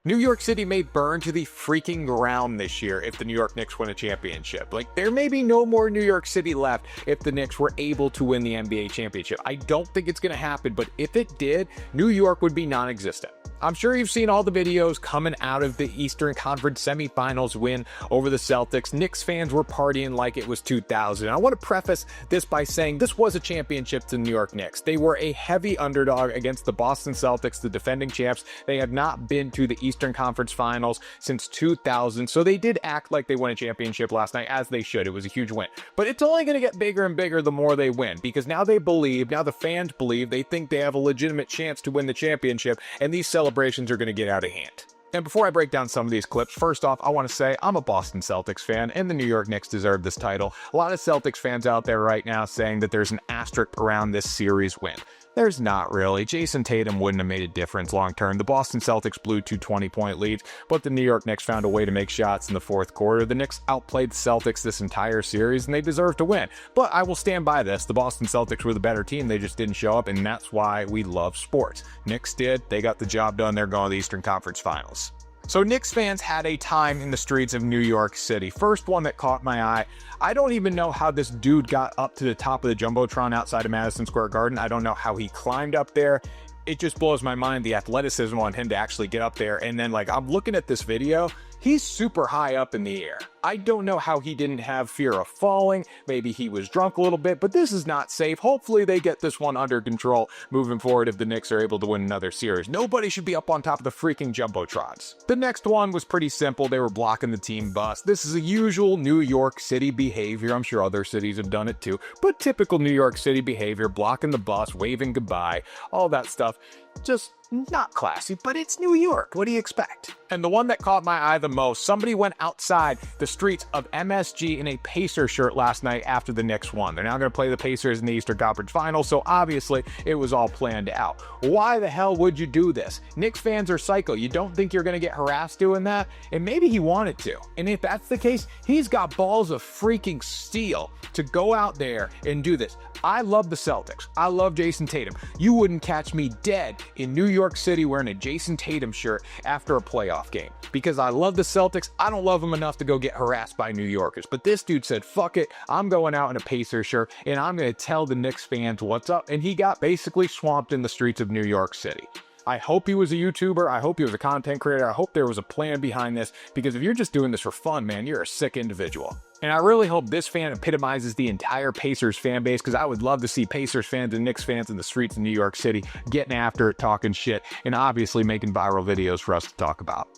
New York City may burn to the freaking ground this year if the New York Knicks win a championship. Like, there may be no more New York City left if the Knicks were able to win the NBA championship. I don't think it's going to happen, but if it did, New York would be non-existent. I'm sure you've seen all the videos coming out of the Eastern Conference semifinals win over the Celtics. Knicks fans were partying like it was 2000. I want to preface this by saying this was a championship to the New York Knicks. They were a heavy underdog against the Boston Celtics, the defending champs. They had not been to the Eastern Conference finals since 2000, so they did act like they won a championship last night, as they should. It was a huge win. But it's only going to get bigger and bigger the more they win, because now they believe, now the fans believe, they think they have a legitimate chance to win the championship, and these celebrations are going to get out of hand. And before I break down some of these clips, first off, I want to say I'm a Boston Celtics fan, and the New York Knicks deserve this title. A lot of Celtics fans out there right now saying that there's an asterisk around this series win. There's not really. Jason Tatum wouldn't have made a difference long term. The Boston Celtics blew 2 20-point leads, but the New York Knicks found a way to make shots in the fourth quarter. The Knicks outplayed the Celtics this entire series, and they deserve to win. But I will stand by this. The Boston Celtics were the better team. They just didn't show up, and that's why we love sports. Knicks did. They got the job done. They're going to the Eastern Conference Finals. So Knicks fans had a time in the streets of New York City. First one that caught my eye, I don't even know how this dude got up to the top of the Jumbotron outside of Madison Square Garden. I don't know how he climbed up there. It just blows my mind, the athleticism on him to actually get up there. And then, like, I'm looking at this video, he's super high up in the air. I don't know how he didn't have fear of falling. Maybe he was drunk a little bit, but this is not safe. Hopefully they get this one under control moving forward if the Knicks are able to win another series. Nobody should be up on top of the freaking Jumbotrons. The next one was pretty simple. They were blocking the team bus. This is a usual New York City behavior. I'm sure other cities have done it too, but typical New York City behavior, blocking the bus, waving goodbye, all that stuff. Just not classy, but it's New York. What do you expect? And the one that caught my eye the most, somebody went outside the streets of MSG in a Pacers shirt last night after the Knicks won. They're now going to play the Pacers in the Eastern Conference Finals, so obviously it was all planned out. Why the hell would you do this? Knicks fans are psycho. You don't think you're going to get harassed doing that? And maybe he wanted to. And if that's the case, he's got balls of freaking steel to go out there and do this. I love the Celtics. I love Jason Tatum. You wouldn't catch me dead in New York City wearing a Jason Tatum shirt after a playoff game. Because I love the Celtics, I don't love them enough to go get harassed by New Yorkers. But this dude said, fuck it, I'm going out in a Pacers shirt, and I'm going to tell the Knicks fans what's up. And he got basically swamped in the streets of New York City. I hope he was a YouTuber. I hope he was a content creator. I hope there was a plan behind this, because if you're just doing this for fun, man, you're a sick individual. And I really hope this fan epitomizes the entire Pacers fan base, because I would love to see Pacers fans and Knicks fans in the streets of New York City getting after it, talking shit, and obviously making viral videos for us to talk about.